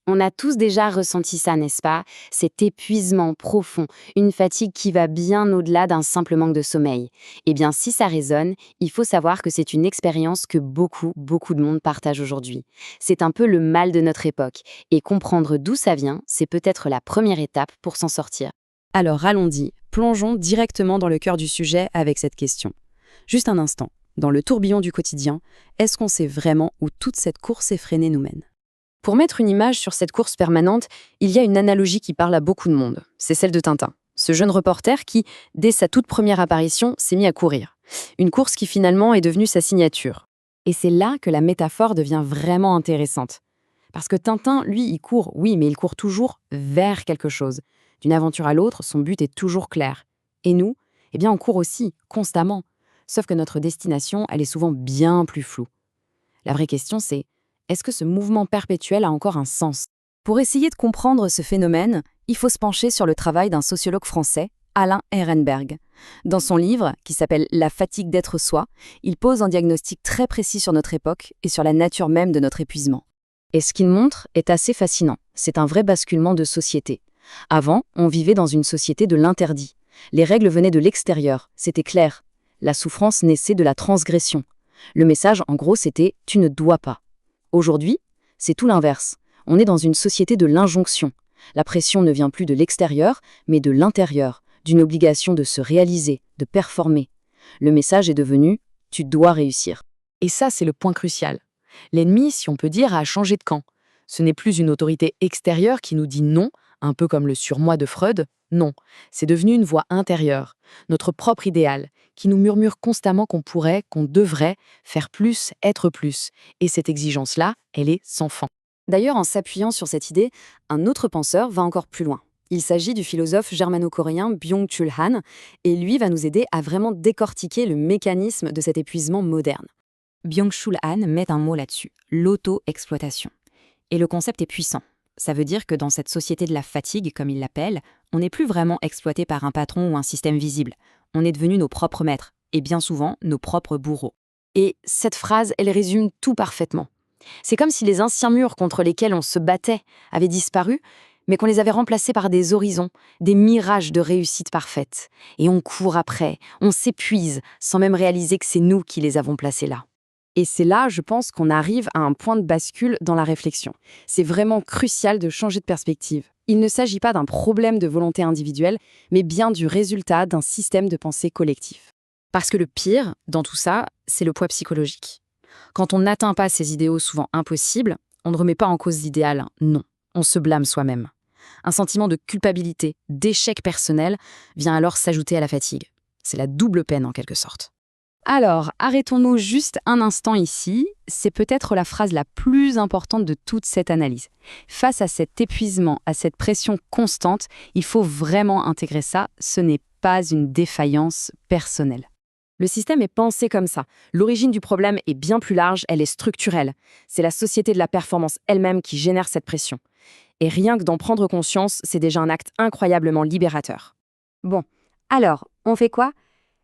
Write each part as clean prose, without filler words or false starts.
On a tous déjà ressenti ça, n'est-ce pas? Cet épuisement profond, une fatigue qui va bien au-delà d'un simple manque de sommeil. Eh bien, si ça résonne, il faut savoir que c'est une expérience que beaucoup de monde partage aujourd'hui. C'est un peu le mal de notre époque. Et comprendre d'où ça vient, c'est peut-être la première étape pour s'en sortir. Alors allons-y, plongeons directement dans le cœur du sujet avec cette question. Juste un instant, dans le tourbillon du quotidien, est-ce qu'on sait vraiment où toute cette course effrénée nous mène? Pour mettre une image sur cette course permanente, il y a une analogie qui parle à beaucoup de monde. C'est celle de Tintin, ce jeune reporter qui, dès sa toute première apparition, s'est mis à courir. Une course qui finalement est devenue sa signature. Et c'est là que la métaphore devient vraiment intéressante. Parce que Tintin, lui, il court, oui, mais il court toujours vers quelque chose. D'une aventure à l'autre, son but est toujours clair. Et nous, eh bien, on court aussi, constamment. Sauf que notre destination, elle est souvent bien plus floue. La vraie question, c'est, est-ce que ce mouvement perpétuel a encore un sens? Pour essayer de comprendre ce phénomène, il faut se pencher sur le travail d'un sociologue français, Alain Ehrenberg. Dans son livre, qui s'appelle « La fatigue d'être soi », il pose un diagnostic très précis sur notre époque et sur la nature même de notre épuisement. Et ce qu'il montre est assez fascinant. C'est un vrai basculement de société. Avant, on vivait dans une société de l'interdit. Les règles venaient de l'extérieur, c'était clair. La souffrance naissait de la transgression. Le message, en gros, c'était « tu ne dois pas ». Aujourd'hui, c'est tout l'inverse. On est dans une société de l'injonction. La pression ne vient plus de l'extérieur, mais de l'intérieur, d'une obligation de se réaliser, de performer. Le message est devenu « tu dois réussir ». Et ça, c'est le point crucial. L'ennemi, si on peut dire, a changé de camp. Ce n'est plus une autorité extérieure qui nous dit non, un peu comme le surmoi de Freud. Non, c'est devenu une voix intérieure, notre propre idéal, qui nous murmure constamment qu'on pourrait, qu'on devrait faire plus, être plus. Et cette exigence-là, elle est sans fin. D'ailleurs, en s'appuyant sur cette idée, un autre penseur va encore plus loin. Il s'agit du philosophe germano-coréen Byung-Chul Han, et lui va nous aider à vraiment décortiquer le mécanisme de cet épuisement moderne. Byung-Chul Han met un mot là-dessus, l'auto-exploitation. Et le concept est puissant. Ça veut dire que dans cette société de la fatigue, comme il l'appelle, on n'est plus vraiment exploité par un patron ou un système visible. On est devenu nos propres maîtres, et bien souvent nos propres bourreaux. Et cette phrase, elle résume tout parfaitement. C'est comme si les anciens murs contre lesquels on se battait avaient disparu, mais qu'on les avait remplacés par des horizons, des mirages de réussite parfaite. Et on court après, on s'épuise, sans même réaliser que c'est nous qui les avons placés là. Et c'est là, je pense, qu'on arrive à un point de bascule dans la réflexion. C'est vraiment crucial de changer de perspective. Il ne s'agit pas d'un problème de volonté individuelle, mais bien du résultat d'un système de pensée collectif. Parce que le pire, dans tout ça, c'est le poids psychologique. Quand on n'atteint pas ces idéaux souvent impossibles, on ne remet pas en cause l'idéal, non, on se blâme soi-même. Un sentiment de culpabilité, d'échec personnel vient alors s'ajouter à la fatigue. C'est la double peine en quelque sorte. Alors, arrêtons-nous juste un instant ici. C'est peut-être la phrase la plus importante de toute cette analyse. Face à cet épuisement, à cette pression constante, il faut vraiment intégrer ça. Ce n'est pas une défaillance personnelle. Le système est pensé comme ça. L'origine du problème est bien plus large, elle est structurelle. C'est la société de la performance elle-même qui génère cette pression. Et rien que d'en prendre conscience, c'est déjà un acte incroyablement libérateur. Bon, alors, on fait quoi?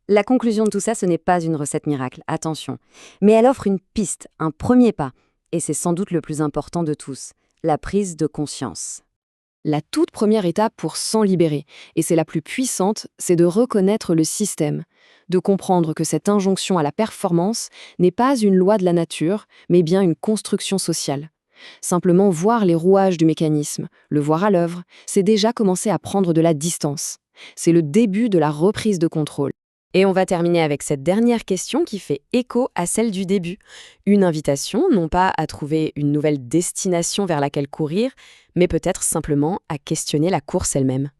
La conclusion de tout ça, ce n'est pas une recette miracle, attention. Mais elle offre une piste, un premier pas. Et c'est sans doute le plus important de tous, la prise de conscience. La toute première étape pour s'en libérer, et c'est la plus puissante, c'est de reconnaître le système, de comprendre que cette injonction à la performance n'est pas une loi de la nature, mais bien une construction sociale. Simplement voir les rouages du mécanisme, le voir à l'œuvre, c'est déjà commencer à prendre de la distance. C'est le début de la reprise de contrôle. Et on va terminer avec cette dernière question qui fait écho à celle du début. Une invitation, non pas à trouver une nouvelle destination vers laquelle courir, mais peut-être simplement à questionner la course elle-même.